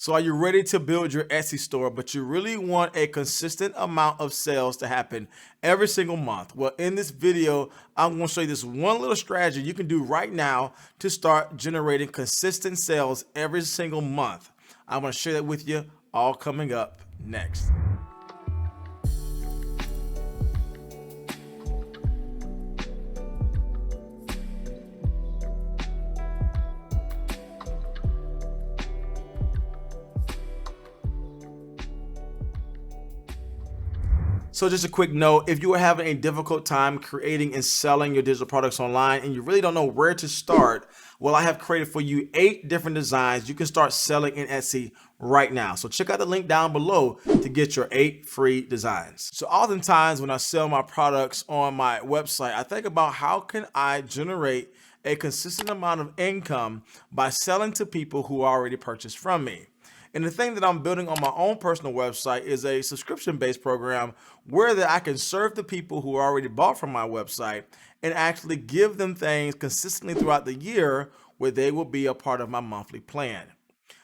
So are you ready to build your Etsy store, but you really want a consistent amount of sales to happen every single month? Well, in this video, I'm going to show you this one little strategy you can do right now to start generating consistent sales every single month. I'm going to share that with you, all coming up next. So just a quick note, if you are having a difficult time creating and selling your digital products online and you really don't know where to start, well, I have created for you 8 different designs you can start selling in Etsy right now. So check out the link down below to get your 8 free designs. So oftentimes when I sell my products on my website, I think about how can I generate a consistent amount of income by selling to people who already purchased from me. And the thing that I'm building on my own personal website is a subscription-based program where that I can serve the people who already bought from my website and actually give them things consistently throughout the year where they will be a part of my monthly plan.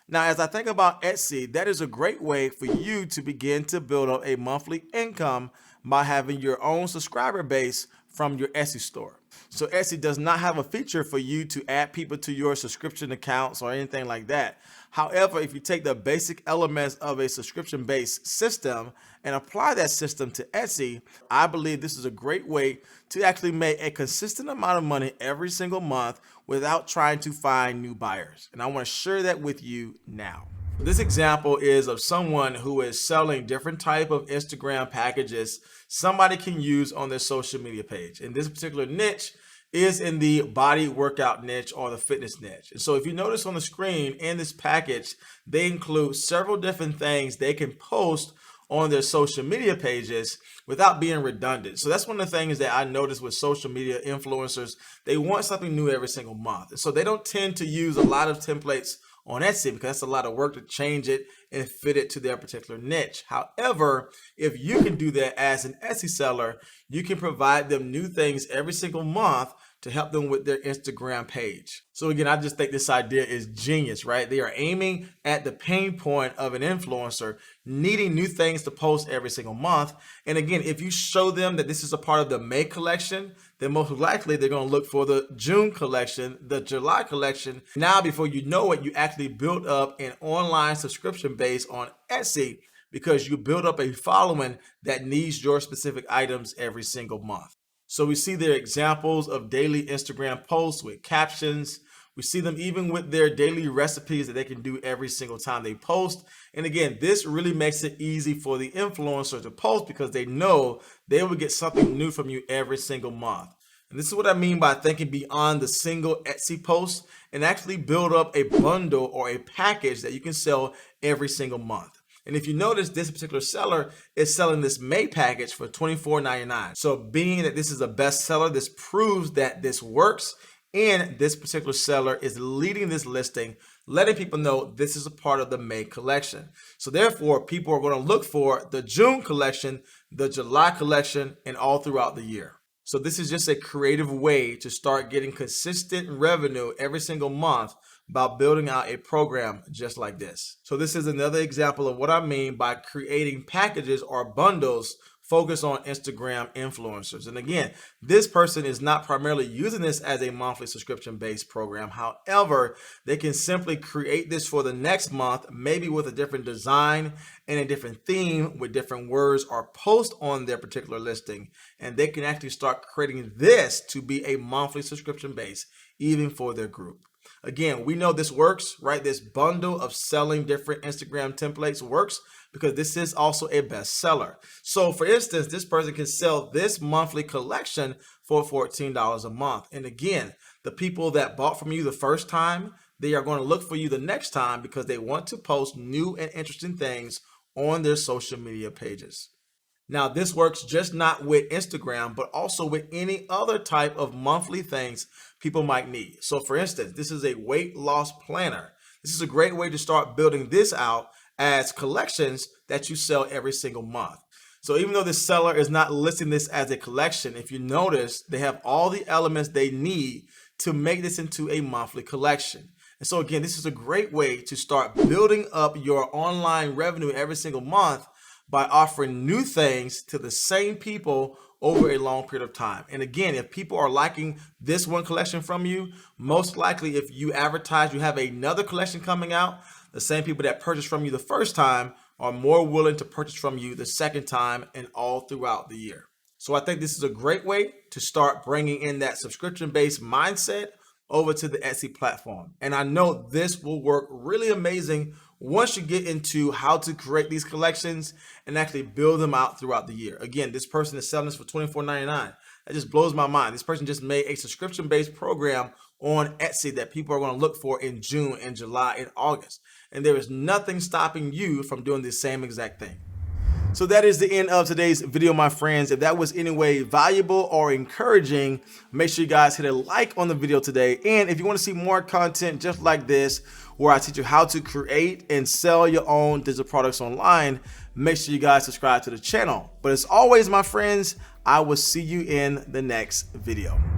Now, as I think about Etsy, that is a great way for you to begin to build up a monthly income by having your own subscriber base from your Etsy store. So Etsy does not have a feature for you to add people to your subscription accounts or anything like that. However, if you take the basic elements of a subscription-based system and apply that system to Etsy, I believe this is a great way to actually make a consistent amount of money every single month without trying to find new buyers. And I want to share that with you now. This example is of someone who is selling different type of Instagram packages somebody can use on their social media page. And this particular niche is in the body workout niche or the fitness niche. And so if you notice on the screen in this package, they include several different things they can post on their social media pages without being redundant. So that's one of the things that I noticed with social media influencers. They want something new every single month. And so they don't tend to use a lot of templates on Etsy because that's a lot of work to change it and fit it to their particular niche. However, if you can do that as an Etsy seller, you can provide them new things every single month to help them with their Instagram page. So again, I just think this idea is genius, right? They are aiming at the pain point of an influencer needing new things to post every single month. And again, if you show them that this is a part of the May collection, then most likely they're going to look for the June collection, the July collection. Now, before you know it, you actually build up an online subscription base on Etsy because you build up a following that needs your specific items every single month. So we see their examples of daily Instagram posts with captions. We see them even with their daily recipes that they can do every single time they post. And again, this really makes it easy for the influencer to post because they know they will get something new from you every single month. And this is what I mean by thinking beyond the single Etsy post and actually build up a bundle or a package that you can sell every single month. And if you notice, this particular seller is selling this May package for $24.99. So being that this is a bestseller, this proves that this works. And this particular seller is leading this listing, letting people know this is a part of the May collection. So therefore, people are going to look for the June collection, the July collection, and all throughout the year. So this is just a creative way to start getting consistent revenue every single month by building out a program just like this. So this is another example of what I mean by creating packages or bundles focused on Instagram influencers. And again, this person is not primarily using this as a monthly subscription-based program. However, they can simply create this for the next month, maybe with a different design and a different theme with different words or post on their particular listing. And they can actually start creating this to be a monthly subscription base, even for their group. Again, we know this works, right? This bundle of selling different Instagram templates works because this is also a bestseller. So for instance, this person can sell this monthly collection for $14 a month. And again, the people that bought from you the first time, they are going to look for you the next time because they want to post new and interesting things on their social media pages. Now, this works just not with Instagram, but also with any other type of monthly things people might need. So for instance, this is a weight loss planner. This is a great way to start building this out as collections that you sell every single month. So even though the seller is not listing this as a collection, if you notice, they have all the elements they need to make this into a monthly collection. And so again, this is a great way to start building up your online revenue every single month by offering new things to the same people over a long period of time. And again, if people are liking this one collection from you, most likely if you advertise you have another collection coming out, the same people that purchased from you the first time are more willing to purchase from you the second time and all throughout the year. So I think this is a great way to start bringing in that subscription-based mindset over to the Etsy platform. And I know this will work really amazing once you get into how to create these collections and actually build them out throughout the year. Again, this person is selling this for $24.99. That just blows my mind. This person just made a subscription-based program on Etsy that people are going to look for in June and July and August. And there is nothing stopping you from doing the same exact thing. So that is the end of today's video, my friends. If that was any way valuable or encouraging, make sure you guys hit a like on the video today. And if you want to see more content just like this, where I teach you how to create and sell your own digital products online, make sure you guys subscribe to the channel. But as always, my friends, I will see you in the next video.